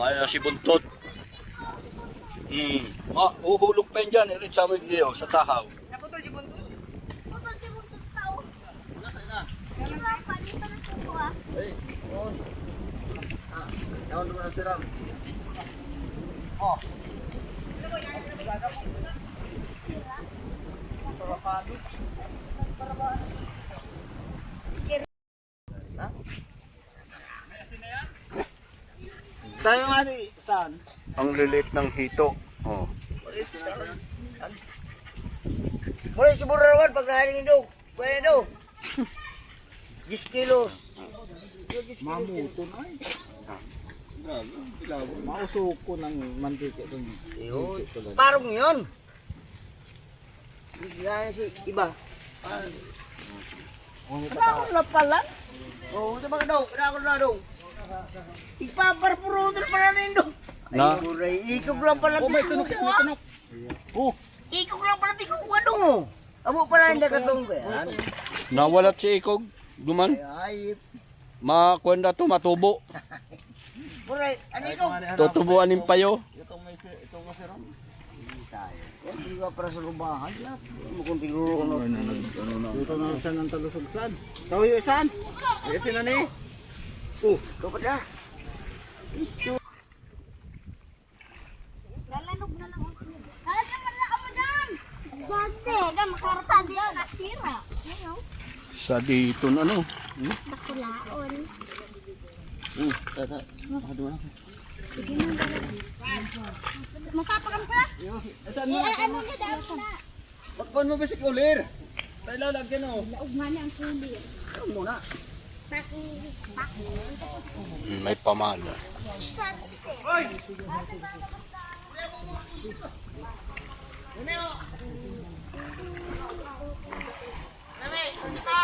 Ay, si Buntot. Uhulog pa yun dyan. Irit sa amin niyo, sa tahaw. Naputol si Buntot. Putol si Buntot tao. Di ba, palito na ito ko ah. Ay, on. Yawan naman ang siram. Tayo nga ni San. Ang lilit ng hito. Oh. Muli si Burawan pag nahaling indog. Pwede do. 10 kilos. Mamuto na eh. Mausok ko ng mantika doon. Yun. Parang yun. Yan si iba. Wala ko na pala. Oo, ito mga daw. Wala ko na daw. Ipaparpuro na pala rin daw. Na? Ay, buray. Ikog lang pala tikukuha. Oh, Ikog lang pala tikukuha doon. Amo pala hindi katong yan. nawalat si Ikog. Duman. Ay, Makwenda to matubo. buray. Ano ikaw? Tutubuan ng payo. Itong masiram. Hindi ka para sa rubahan. Mo kung tiguro ko na. Dito na siya ng talusugsan. Tawag yung isan. Ay, sila ni. Ikaw pa na. Lalanog na lang ako. Halat naman na ako dyan. Bante. Daga, makarasad yan. Nasira. Ano? Sa dito na ano. Nakulaon. Tata. Makaduwa. Sige mo. Masapakan ka? Saan mo? Ano na daw na? Bakon mo ba si Kulir? Tayo lalagyan o. Laog man ang kulit. Ito muna. Paki. May pamana. Hoy! Ano? Mami, ano ka?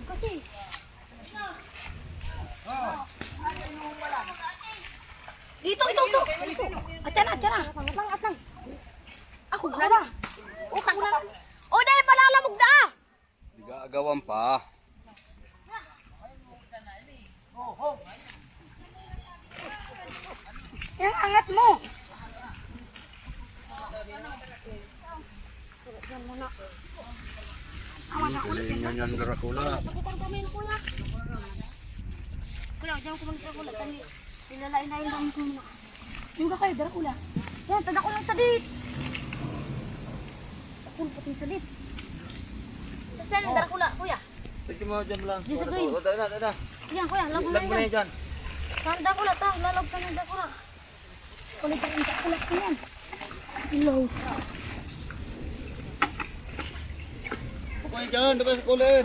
Kasi. Ito. Atyan na. Atlang. Ako na. O, dahil palalamog na. Gagawan pa. Yung angat mo. Kuliin nyo yan, Dracula. Pagkitang kami ng kuya. Kuya, diyan ko mag-Dracula. Tani, nilalain-lain lang ko muna. Yung ka kayo, Dracula. Yan, tada ko lang sa dit. Takul pati sa dit. Saan yung Dracula, kuya? Tignan mo dyan lang. Diyan sa green. Dada. Yan, kuya, lag mo Lag mo na na yan yan. dyan. Saan Dracula to? Lalog ka ng Dracula. Kulit ang Dracula ko yan. Close. Ako yan dyan, dapat sa Kulir.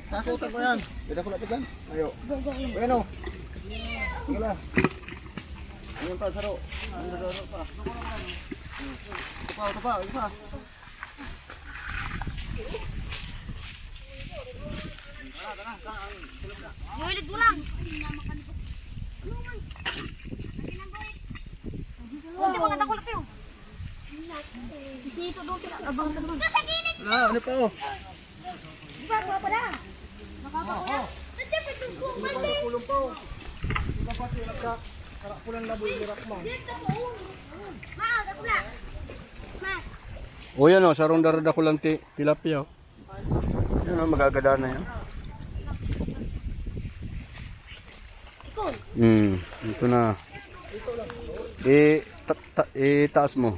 Nasutan ko yan. Bida ko lapit lang. Ayo. Go. Bueno. Sige lang. Ayun pa, saro. Ayun pa. Ito pa. Iulit mo lang. Hindi mga Dracula kayo. Dito doon sila. Abang ka naman. Sa gilid! Ano pa oh? Di ba, mga pala? Nakakakuya? Nandiyan pa itong kumali. Kulong pa oh. Sila pa sila ka. Karakulan laboy lirak mo. Ma, Dracula. Ma. O yan o, sarong darada ko lang tilapia o. Yan o, magagada na yan. Ito na. Taas mo.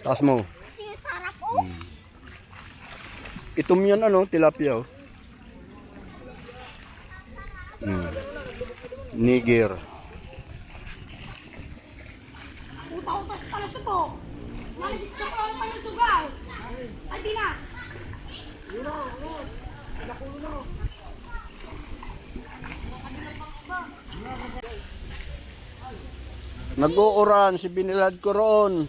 Taas mo. Kasi sarap ko. itom yan ano, tilapia oh. Niger. Utak-utak pala sa to. Nalagis ka pa ang sugaw. Ay, di na. Nag-uuran si binilad ko roon.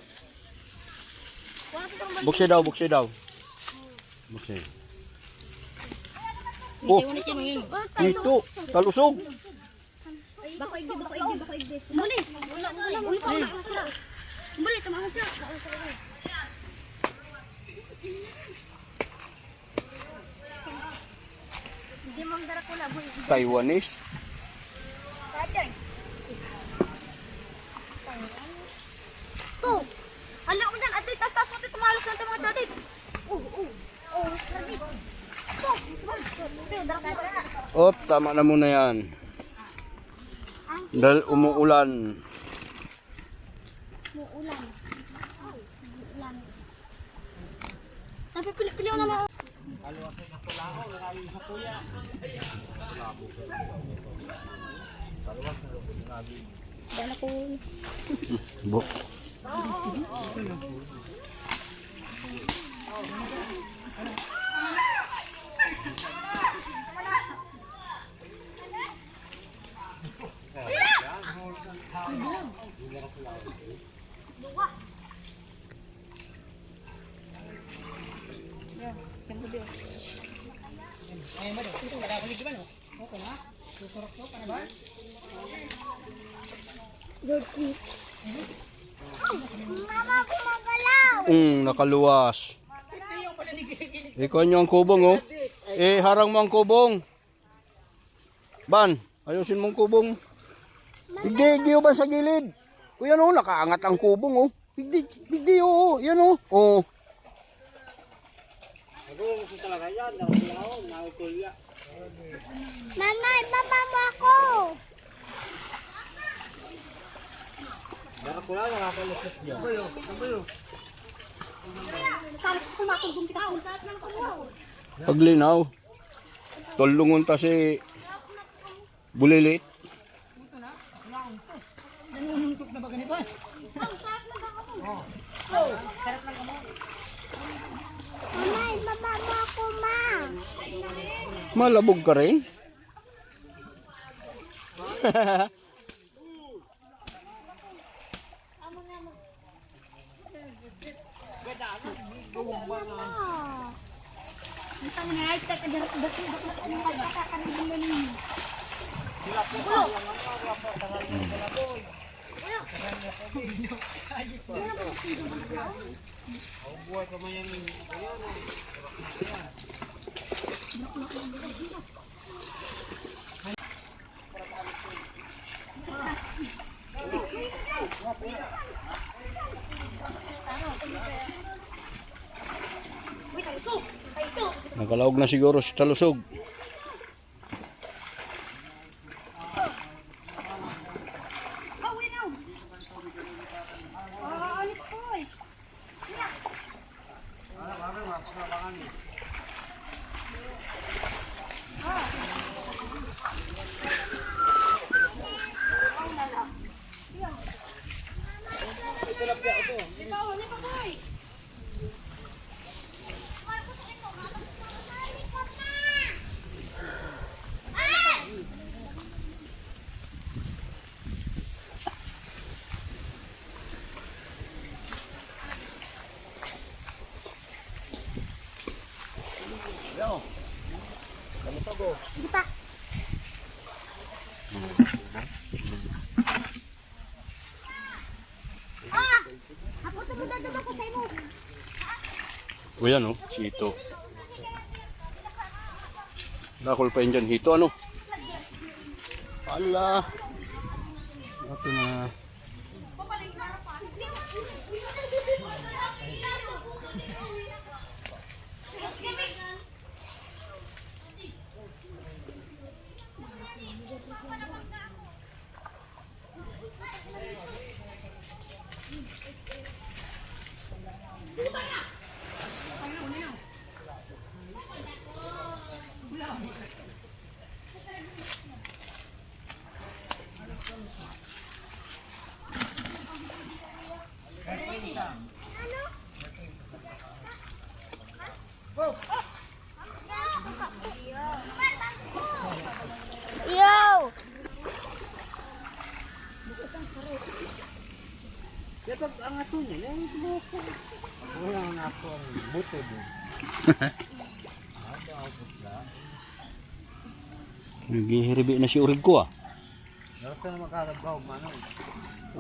Buksi daw, buksi daw. Buksi. Oh, ito, talusog. Bako igdi. Muli. Wala. Muli, tamahan siya. Hindi mong dara ko lang. Taiwanese. Kajay. To. Hala mo dyan. Ate, tas mo ito tumalos natin mga dadit. Sardi. To. Dara ka. Oh, tama na muna yan. Dahil umuulan. Umuulan. Tapi pilih-pilih na lang. Dala ko. Bu. Mama, gumagalaw. Nakaluwas. Ikaw nyo ang kubong oh. Harang mo ang kubong. Ban, ayusin mong kubong. Higdi oh, ban sa gilid. O yan oh, nakaangat ang kubong oh. Higdi oh, yan oh. Oh. Mama, ibaba mo ako. Sarap ko matugong kita. Paglinaw. Tolungon ta si bulilit. Mama, ibaba mo ako, ma. Malabog ka rin. Ang nga, ito ka dyan. Ang pagkakakan ng galing. Nakalaog na siguro si talusog. Di pa. Ako ito mo dadaba ko sa'yo mo. O yan oh, hito. Nakul pa yun dyan, hito ano? Ala. Ito na. pag ang ato niya, yung buko. Wala na ako ang buto doon. Naghihiribi na si urig ko ah. Dapat na makakagaw, manong.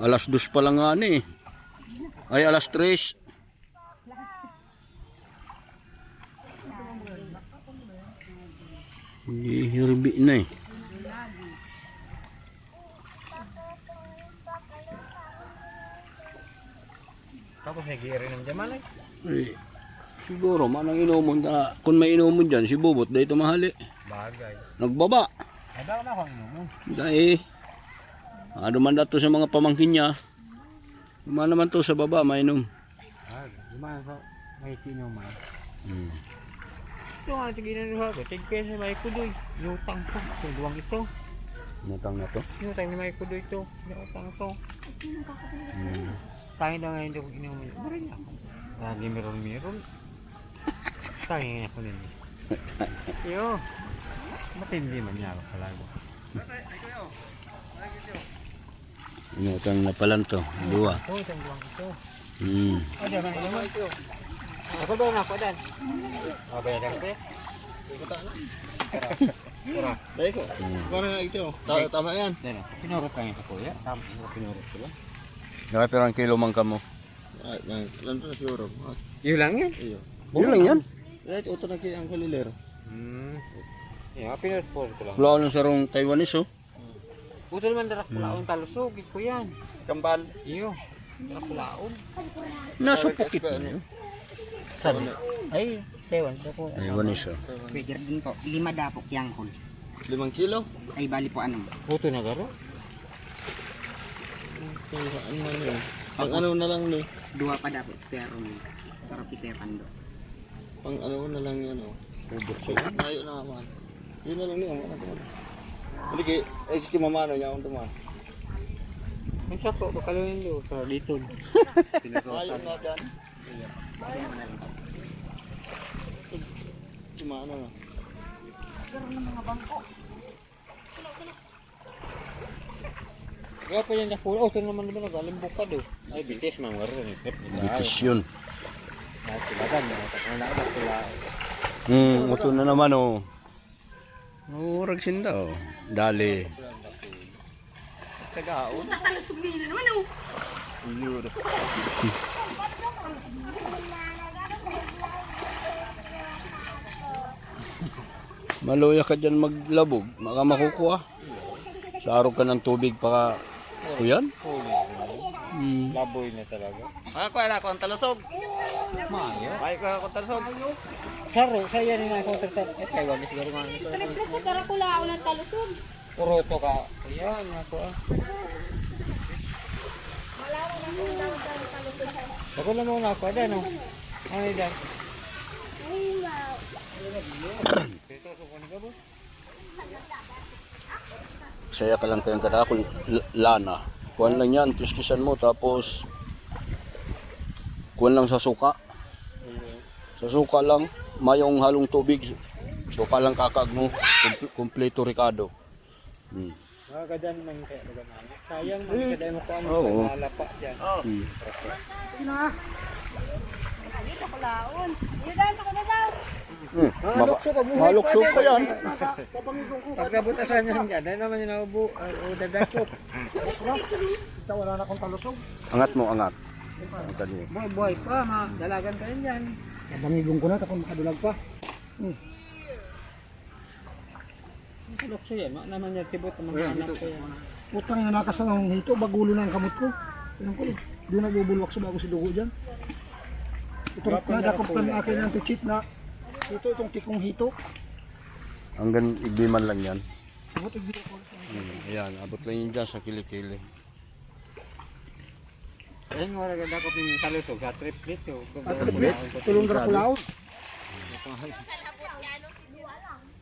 Alas 2 pa lang nga ni. Ay, alas 3. Naghihiribi na eh. Tapos may giri ng jaman eh. Eh, siguro, manang inomon na. Kung may inomon dyan, si Bubot, dahil tumahali. Bagay. Nagbaba. Ay daw na akong inom mo. Dahil, duman na to sa mga pamangkin niya. Duman naman to sa baba, mainom. Gimana sa may tinuman. Hmm. Ito nga, tiginan nyo ako. Tigpes ni May Kudoy. Yutang to. Tuduwang ito. Natang na to. Yutang ni May Kudoy to. Yutang to. Hmm. Tangi daw ngayon hindi ko inuman. Marin niya ako. Lagi meron. Tangi ngayon ako nila. Yo. Matindi man niya ako talaga. Natang na palan to. Dua. Ito, isang duwang ito. Hmm. Ada man inuman ito. Ako doon ako dan. Bayad ako eh. Tara. Dahil ko. Kung na ito. Tama yan. Dito. Pinurot lang ito kuya. Tama. Pinurot ko lang. Nakapirang kilo man ka mo. Ay, lang to siguro. Iyo lang yan. Iyo. Yun lang yan. Dahil ito na kaya ang kulilero. Yeah, pinurot ko lang. Wala ko ng sarong Taiwanese oh. Puto naman darak pulaon talusog. Ito yan. Kambal. Iyo. Darak pulaon. Nasupukit na yun. Sabi. Ay, tewan. Taiwanese oh. Pwede rin po, 5 dapok yangkol. 5 kilo. Ay bali po ano. Puto na garo. Ano man yun? Pang ano na lang ni. 2 pa dapok, pero sarap ipepando. Pang ano na lang yan oh. Ubot siya. Layo na naman. Yun na lang niya. Hindi kay, ay si mamano niya akong tuman. Ang sapo, bakalunin doon. Para dito. Layo na dyan. Tumano na. Kaya pa yan na pulo. Oh, ito naman naman nag-alimbok ka doon. Ay, bintis man. Waro ni Pep. Bitis yun. Nasilagan. Wala na pula. Ito na naman oh. Urag sinda oh. Dali. Sa gaon. Nakalusubin na naman oh. Maluya ka dyan maglabog. Maka makukuha. Sarog ka ng tubig pa o yan? Laboy na talaga. Ako ay ako ang talusog. Mayo. Ay ko ako talusog. Saro, saya ni na ako tertat. Eh, kay wala siguro nga nito. Triplo ko tara ko lao ng talusog. Uroto ka. Ayan, ako ah. Ako na muna ako. Ada no? Ano yan? Ito, sukuni ka ba? Saya ka lang kayang kadakol. Lana. Kuhan lang yan. Kiskisan mo. Tapos kuhan lang sa suka. Sa suka lang. Mayong halong tubig. Suka lang kakag mo. Kompleto Ricardo. Magagadan man kaya naman. Sayang man kada mo ko ano Oo. malapa diyan. Dito ko laon. Yun dahil sa kuna daw. Malukso pa yan. Pagkabutasan niya diyan, dahil naman yung naubo o dadakot. Wala na akong talusog. Angat mo, angat. Angat mo. Buhay pa, dalagan ka rin yan. Damigong ko na takong makadulag pa. Lukso yan, naman yan sibot ang mga anak ko yan. Putang na nakasangang hito, bagulo na ang kamot ko. Ayan ko, doon nagbubulwak sa bago si dugo dyan. Itong nadakop ka na akin yung tichip na itong tikong hito. Hanggang igbiman lang yan. Sabot igbiman ko. Ayan, abot lang yun dyan sa kilikili. Ayun nga rin ako yung talusog sa trip dito. At please, tulong Draculaw.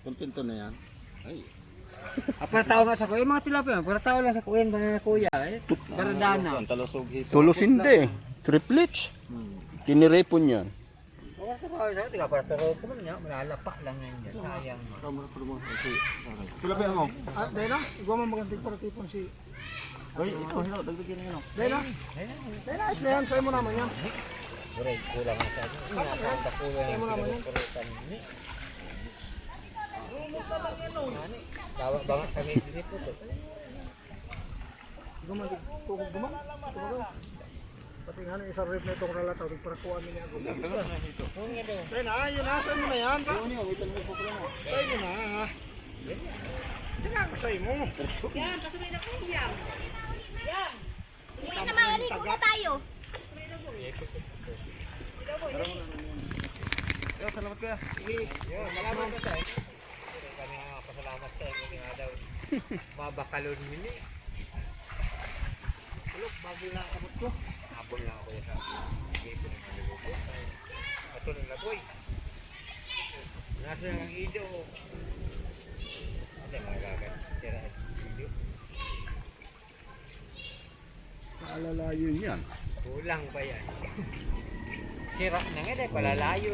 Kontento na yan. Para tao nga sa kuya, mga tilapia, para tao lang sa kuya, mga kuya, para dana. Talusog hito. Tulos hindi. Triplets. Tinirepon yan. Wala sa kuya, tiga para taro ko man niya, malalapa lang yan dyan, sayang. Tilapia mo. Ah, dahil na, iguwa mo magantig para tipon si Uy, ito, hello, dagdagan nyo. Dahil na. Dahil na, isla yan. Sa'yo mo naman yan. Kulang na tayo. Sa'yo mo naman yan. Bawa banget kami dito to. Guman, tukog guman. Pati nga na isang rip na itong relataw. Nagparakuan niya ako. Dahil na, yun na. Sa'yo mo na yan. Sa'yo mo na. Sa'yo mo. Hindi na maligo na tayo. Yo, salamat kuya. Yo, salamat ka sa inyo. Kami nga pasalamat sa inyo nga daw. Mabakalon mini. Tulog, bago lang kamot ko. Habol lang ako sa gate ng malubo. Ato ng laboy. Nasa ang ido. Ate magagat. Tira ido. Alalayo yan. Kulang ba yan? Sira na nga dahil palalayo.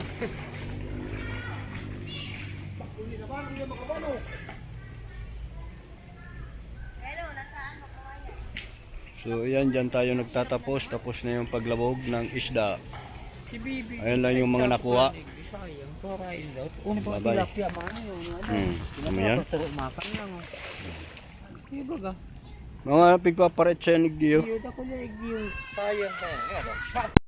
Hindi na ba? Hindi na makabalo. Hello, nasaan mo kawayan? So yan, dyan tayo nagtatapos. Tapos na yung paglabog ng isda. Si Bibi. Ayun lang yung mga nakuha. Sayang, torain daw. Una pa Bye-bye. tilapia man yung Ano yan? makan lang. Yung baga. Mga pigpaparet sa nigdiyo. Iyo da ko yung sayang na yan.